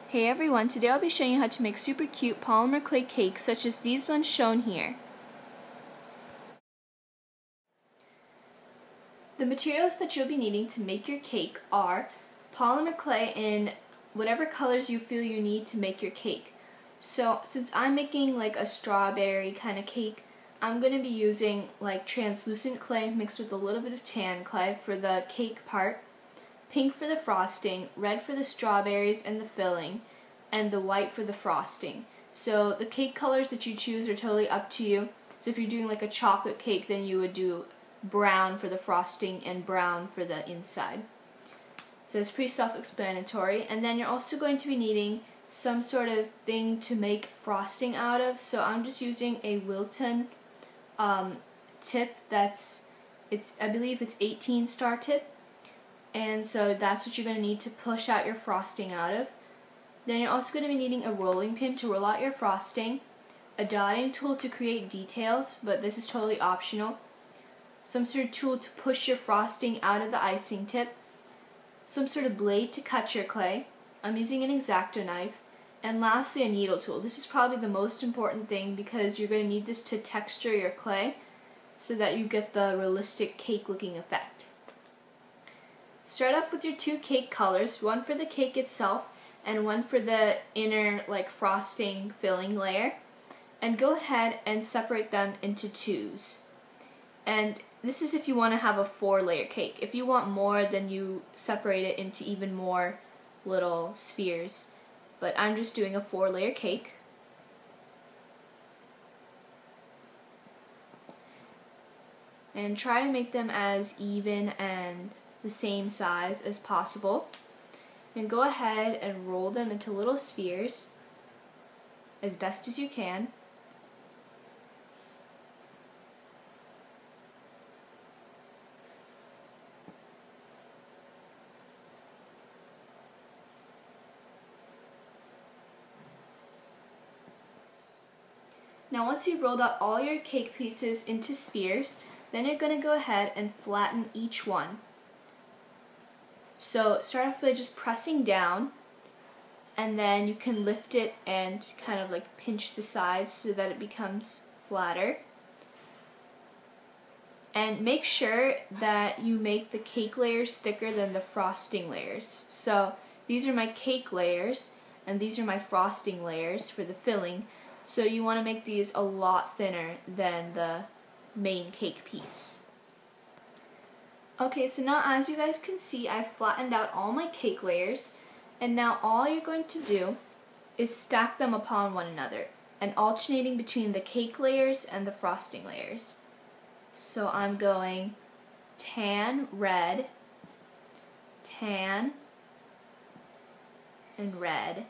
Hey everyone, today I'll be showing you how to make super cute polymer clay cakes such as these ones shown here. The materials that you'll be needing to make your cake are polymer clay in whatever colors you feel you need to make your cake. So since I'm making like a strawberry kind of cake, I'm going to be using like translucent clay mixed with a little bit of tan clay for the cake part, pink for the frosting, red for the strawberries and the filling, and the white for the frosting. So the cake colors that you choose are totally up to you. So if you're doing like a chocolate cake, then you would do brown for the frosting and brown for the inside. So it's pretty self-explanatory. And then you're also going to be needing some sort of thing to make frosting out of. So I'm just using a Wilton tip I believe it's 18 star tip. And so that's what you're going to need to push out your frosting out of. Then you're also going to be needing a rolling pin to roll out your frosting, a dotting tool to create details, but this is totally optional, some sort of tool to push your frosting out of the icing tip, some sort of blade to cut your clay, I'm using an X-Acto knife, and lastly a needle tool. This is probably the most important thing because you're going to need this to texture your clay so that you get the realistic cake looking effect. Start off with your two cake colors, one for the cake itself and one for the inner like frosting filling layer, and go ahead and separate them into twos. And this is if you want to have a 4-layer cake. If you want more, then you separate it into even more little spheres. But I'm just doing a 4-layer cake. And try to make them as even and the same size as possible. And go ahead and roll them into little spheres as best as you can. Now once you've rolled out all your cake pieces into spheres, then you're going to go ahead and flatten each one. So start off by just pressing down, and then you can lift it and kind of like pinch the sides so that it becomes flatter. And make sure that you make the cake layers thicker than the frosting layers. So these are my cake layers and these are my frosting layers for the filling. So you want to make these a lot thinner than the main cake piece. Okay, so now as you guys can see, I've flattened out all my cake layers, and now all you're going to do is stack them upon one another and alternating between the cake layers and the frosting layers. So I'm going tan, red, tan, and red.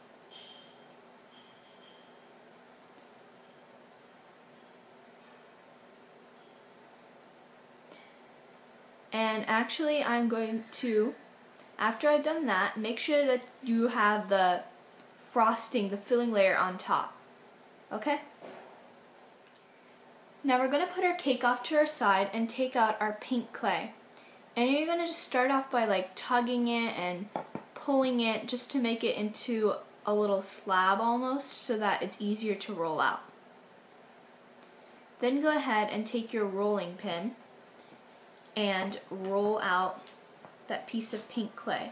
And actually I'm going to, after I've done that, make sure that you have the frosting, the filling layer on top. Okay? Now we're going to put our cake off to our side and take out our pink clay. And you're going to just start off by like tugging it and pulling it just to make it into a little slab almost so that it's easier to roll out. Then go ahead and take your rolling pin and roll out that piece of pink clay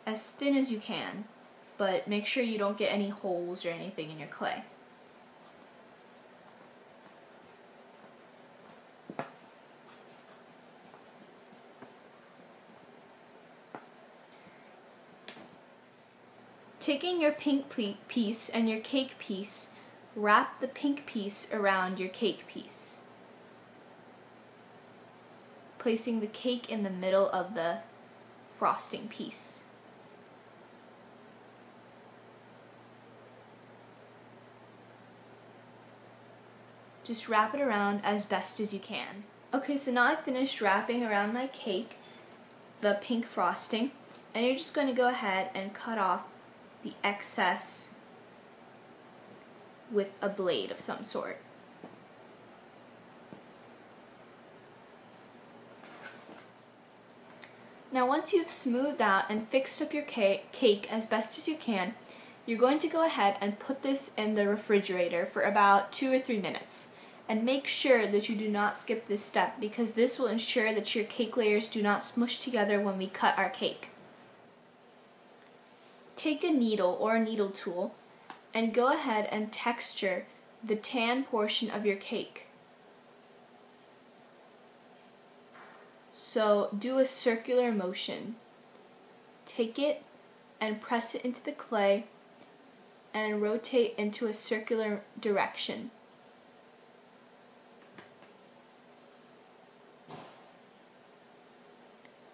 as thin as you can, but make sure you don't get any holes or anything in your clay. Taking your pink piece and your cake piece, wrap the pink piece around your cake piece, placing the cake in the middle of the frosting piece. Just wrap it around as best as you can. Okay, so now I've finished wrapping around my cake the pink frosting, and you're just going to go ahead and cut off the excess with a blade of some sort. Now once you've smoothed out and fixed up your cake as best as you can, you're going to go ahead and put this in the refrigerator for about 2 or 3 minutes. And make sure that you do not skip this step because this will ensure that your cake layers do not smush together when we cut our cake. Take a needle or a needle tool and go ahead and texture the tan portion of your cake. So do a circular motion. Take it and press it into the clay and rotate into a circular direction.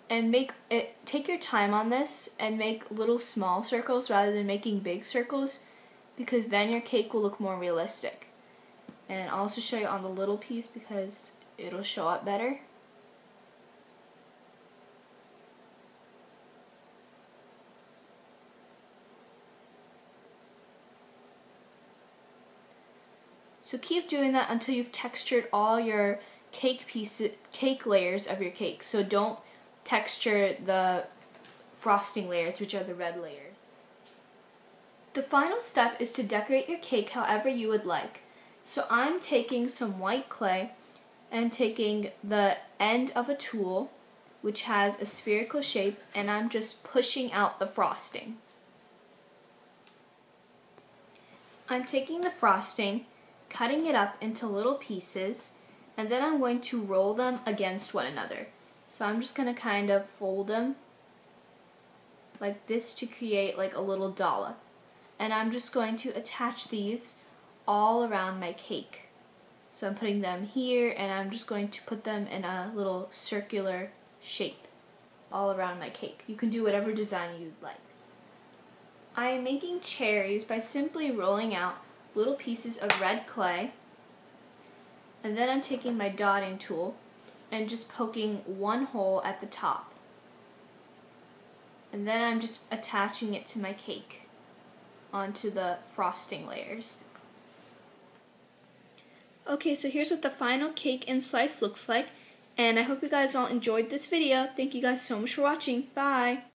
And take your time on this and make little small circles rather than making big circles, because then your cake will look more realistic. And I'll also show you on the little piece because it'll show up better. So keep doing that until you've textured all your cake layers of your cake. So don't texture the frosting layers, which are the red layers. The final step is to decorate your cake however you would like. So I'm taking some white clay and taking the end of a tool, which has a spherical shape, and I'm just pushing out the frosting. I'm taking the frosting, cutting it up into little pieces, and then I'm going to roll them against one another. So I'm just going to kind of fold them like this to create like a little dollop. And I'm just going to attach these all around my cake. So I'm putting them here, and I'm just going to put them in a little circular shape all around my cake. You can do whatever design you'd like. I am making cherries by simply rolling out little pieces of red clay, and then I'm taking my dotting tool and just poking one hole at the top, and then I'm just attaching it to my cake onto the frosting layers. Okay, so here's what the final cake and slice looks like, and I hope you guys all enjoyed this video. Thank you guys so much for watching. Bye!